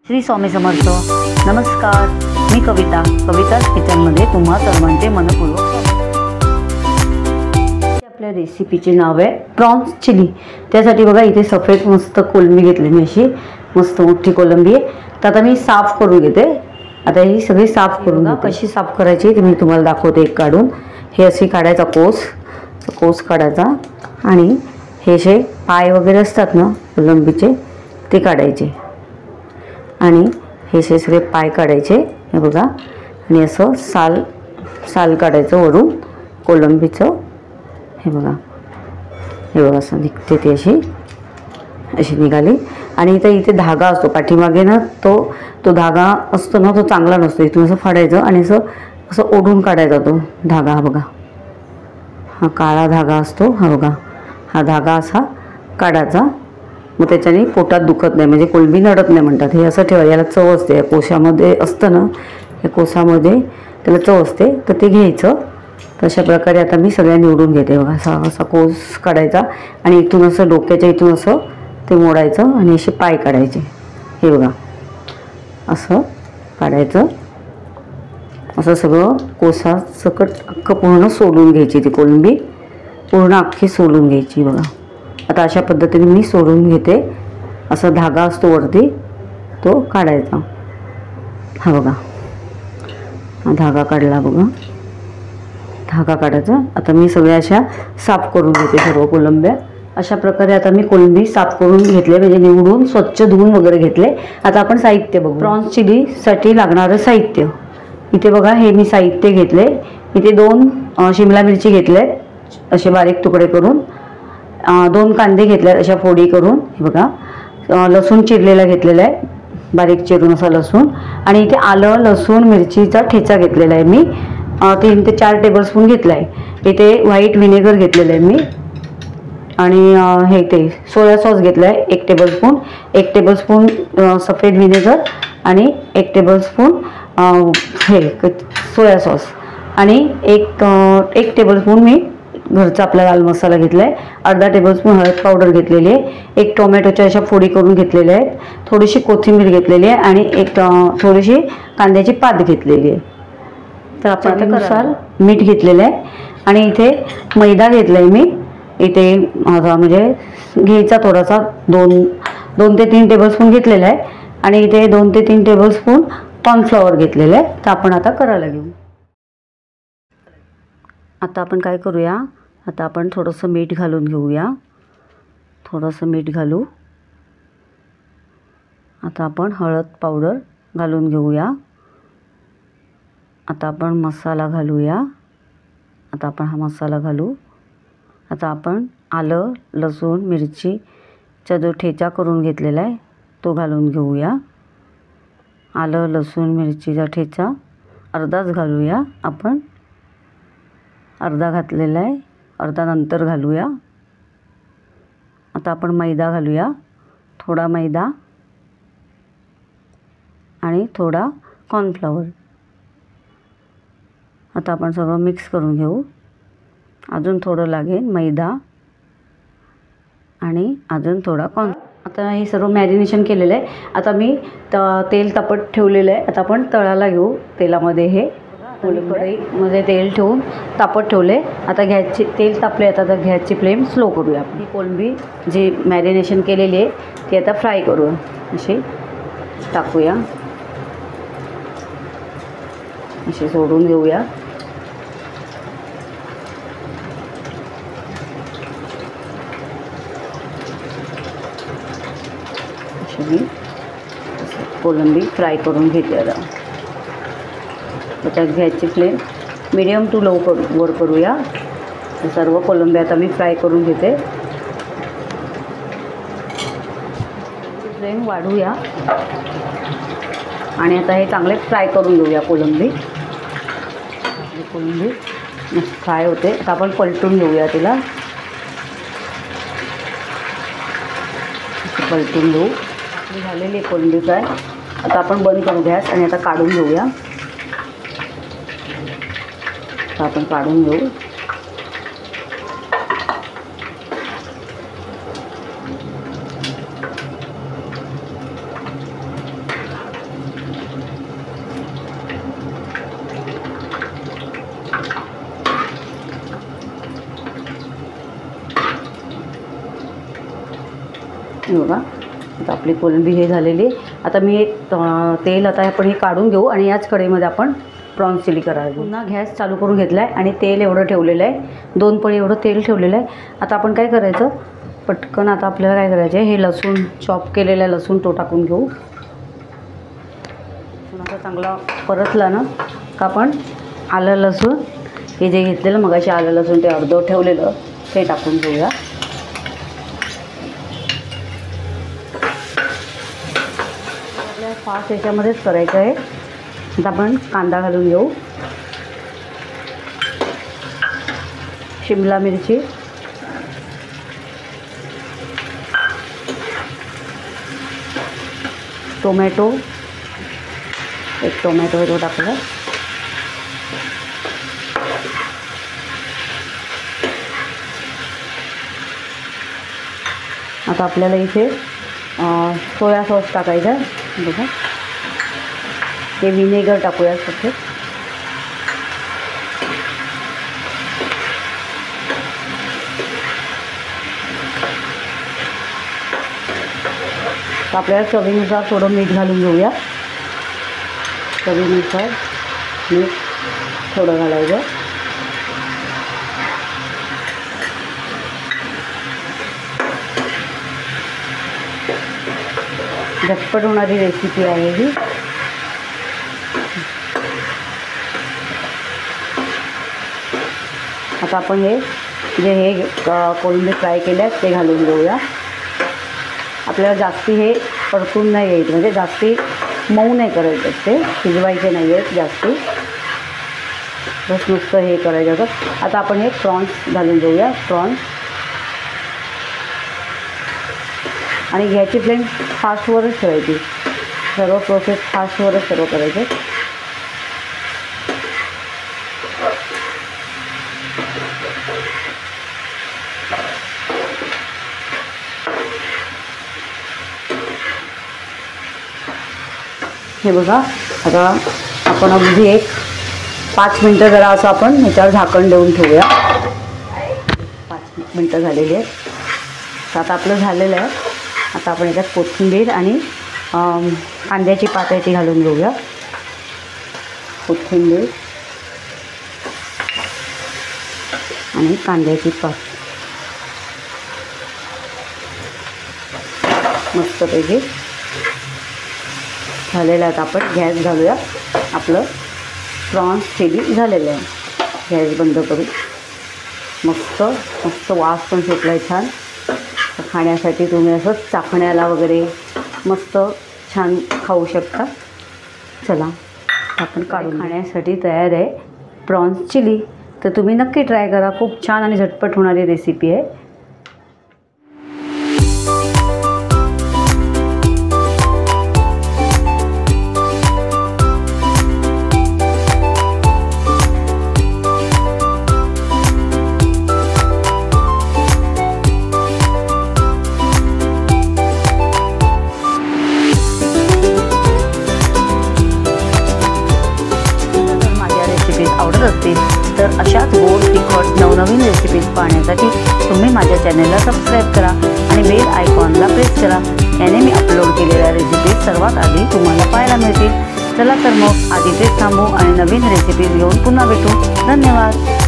श्री स्वामी समर्थ. नमस्कार, मी कविता किचनमध्ये तुम्हा सर्वांचे मनपूर्वक स्वागत. आपल्या रेसिपीचे नाव आहे प्रॉन्स चिली. त्यासाठी बघा इथे सफेद मस्त कोलंबी घेतली मी, अशी मस्त मोठी कोलंबी आहे. तर आता मी साफ करून घेते. आता ही सगळी साफ करून घेऊ. कशी साफ करायची ते मी तुम्हाला दाखवते एक काढून. हे अशी काढायचा कोस काढायचा आणि हे जे पाय वगैरे असतात ना कोलंबीचे ते काढायचे आणि हे सगळे पाय काढायचे. हे बघा, आणि असं साल काढायचं वरून कोलंबीचं. हे बघा असं निघते ती, अशी निघाली. आणि इथे धागा असतो पाठीमागे ना, तो धागा असतो ना, तो चांगला नसतो. इथून असं फाडायचं आणि असं ओढून काढायचा तो धागा. हा बघा, हा काळा धागा असतो. हा बघा, हा धागा असा काढायचा. मग त्याच्याने पोटात दुखत नाही, म्हणजे कोलंबी नडत नाही म्हणतात. हे असं ठेवा, याला चव असते. या कोशामध्ये असतं ना, या कोसामध्ये त्याला चव असते, तर ते घ्यायचं. तशा प्रकारे आता मी सगळ्या निवडून घेते. बघा, असा कोस काढायचा आणि इथून असं डोक्याच्या इथून असं ते मोडायचं आणि असे पाय काढायचे. हे बघा, असं काढायचं. असं सगळं कोसासकट अख्खं पूर्ण सोलून घ्यायची. ती कोलंबी पूर्ण अख्खी सोलून घ्यायची. बघा, आता अशा पद्धतीने मी सोडून घेते. असा धागा असतो वरती, तो काढायचा. हा बघा, हा धागा काढला. बघा, धागा काढायचा. आता मी सगळ्या अशा साफ करून घेते सर्व कोलंब्या. अशा प्रकारे आता मी कोलंबी साफ करून घेतले, म्हणजे निवडून स्वच्छ धुवून वगैरे घेतले. आता आपण साहित्य बघू. प्रॉन्स चिलीसाठी लागणारं साहित्य इथे बघा. हे मी साहित्य घेतले. इथे 2 शिमला मिरची घेतले असे बारीक तुकडे करून. 2 कांदे घेतले अशा फोडी करून. हे बघा, लसूण चिरलेला घेतलेला आहे, बारीक चिरून असा लसूण. आणि इथे आलं, लसूण, मिरचीचा ठेचा घेतलेला आहे मी. 3 ते 4 टेबलस्पून घेतला आहे. इथे व्हाईट व्हिनेगर घेतलेलं आहे मी. आणि हे ते सोया सॉस घेतला आहे 1 टेबलस्पून. 1 टेबलस्पून सफेद व्हिनेगर आणि 1 टेबलस्पून हे सोया सॉस. आणि 1 टेबलस्पून मी घरचा आपला लाल मसाला घेतला आहे. अर्धा टेबलस्पून हळद पावडर घेतलेली आहे. 1 टोमॅटोच्या अशा फोडी करून घेतलेल्या आहेत. थोडीशी कोथिंबीर घेतलेली आहे आणि थोडीशी कांद्याची पात घेतलेली आहे. तर आपण त्यानुसार मीठ घेतलेलं आहे. आणि इथे मैदा घेतला आहे मी. इथे म्हणजे घ्यायचा थोडासा 2 ते 3 टेबलस्पून घेतलेला आहे. आणि इथे 2 ते 3 टेबलस्पून कॉर्नफ्लॉवर घेतलेलं आहे. तर आपण आता करायला घेऊ. आता आपण काय करूया, आता आपण थोडंसं मीठ घालून घेऊया. थोडंसं मीठ घालू. आता आपण हळद पावडर घालून घेऊया. आता आपण मसाला घालूया. आता आपण हा मसाला घालू. आता आपण आलं, लसूण, मिरचीचा जो ठेचा करून घेतलेला आहे तो घालून घेऊया. आलं, लसूण, मिरचीचा ठेचा अर्धाच घालूया. आपण अर्धा घातलेला आहे, अर्धा नंतर घालूया. आता आपण मैदा घालूया. थोडा मैदा आणि थोडा कॉर्नफ्लॉवर. आता आपण सगळं मिक्स करून घेऊ. अजून थोडं लागेल मैदा आणि अजून थोडा आता हे सर्व मॅरिनेशन केलेलं आहे. आता मी तेल तापत ठेवलेलं आहे. आता आपण तळायला घेऊ. तेलामध्ये हे कढईमध्ये तेल ठेवून तापत ठेवले. आता गॅसची तेल तापले. आता गॅसची फ्लेम स्लो करूया. आपण ही कोलंबी जी मॅरिनेशन केलेली आहे ती आता फ्राय करू. अशी टाकूया, अशी सोडून घेऊया. अशी मी कोलंबी फ्राय करून घेते. आता गॅसची फ्लेम मीडियम टू लो वर करूया. सर्व कोलंबी आता मी फ्राय करून घेते. फ्लेम वाढूया आणि आता हे चांगले फ्राय करून घेऊया. कोलंबी फ्राय होते. आता आपण पलटून घेऊया तिला. पलटून घेऊ. झालेली कोलंबी फ्राय. आता आपण बंद करू गॅस आणि आता काढून घेऊया. आता आपण काढून घेऊ. आपली कोलंबी हे झालेली. आता मी तेल आता आपण हे काढून घेऊ आणि याच कढईमध्ये आपण प्रॉन्स चिली करायला. पुन्हा गॅस चालू करून घेतला आहे आणि तेल एवढं ठेवलेलं आहे, 2 पळी एवढं तेल ठेवलेलं आहे. आता आपण काय करायचं, पटकन आता आपल्याला काय करायचं आहे, हे लसूण चॉप केलेला लसूण तो टाकून घेऊ. आता चांगला परतला ना का आपण आलं लसूण हे जे घेतलेलं मगाशी आलं लसूण ते अर्धं ठेवलेलं ते टाकून घेऊया. आपल्याला फास्ट याच्यामध्येच करायचं आहे. आता आपण कांदा घालून घेऊ, शिमला मिरची, टोमॅटो, एक टोमॅटो तो टाकला. आता आपल्याला इथे सोया सॉस टाकायचा आहे. बघा ते विनेगर टाकूया फक्त. तर आपल्याला चवीनुसार थोडं मीठ घालून घेऊया. चवीनुसार मीठ थोडं घालायचं. झटपट होणारी रेसिपी आहे ही. आता आपण हे जे हे कोलंबी फ्राय केले आहेत ते घालून घेऊया. आपल्याला जास्ती हे परतून नाही घ्यायचं, म्हणजे जास्ती मऊ नाही करायचं, ते शिजवायचे नाही आहेत जास्ती, बस नुसतं हे करायचं होतं. आता आपण हे प्रॉन्स घालून घेऊया. प्रॉन्स आणि गॅसची फ्लेम फास्टवरच ठेवायची. सर्व प्रोसेस फास्टवरच सर्व करायचे. हे बघा आता आपण अगदी एक 5 मिनटं जरा असं आपण ह्याच्यावर झाकण देऊन ठेवूया. 5 मिनटं झालेली आहेत. तर आता आपलं झालेलं आहे. आता आपण याच्यात कोथिंबीर आणि कांद्याची पात आहे ती घालून घेऊया. कोथिंबीर आणि कांद्याची पात मस्तपैकी झालेलं आहे. आपण गॅस घालूया. आपलं प्रॉन्स चिली झालेलं आहे. गॅस बंद करू. मस्त मस्त वास पण सुटला आहे छान. खाण्यासाठी तुम्ही असं चाखण्याला वगैरे मस्त छान खाऊ शकता. चला आपण काढून खाण्यासाठी तयार आहे प्रॉन्स चिली. तर तुम्ही नक्की ट्राय करा. खूप छान आणि झटपट होणारी रेसिपी आहे. आवडत असतील तर अशाच गोड तिखट नवनवीन रेसिपीज पाहण्यासाठी तुम्ही माझ्या चॅनलला सबस्क्राईब करा आणि बेल आयकॉनला प्रेस करा. याने मी अपलोड केलेल्या रेसिपीज सर्वात आधी तुम्हाला पाहायला मिळतील. चला तर मग आधी तेच थांबू आणि नवीन रेसिपीज घेऊन पुन्हा भेटू. धन्यवाद.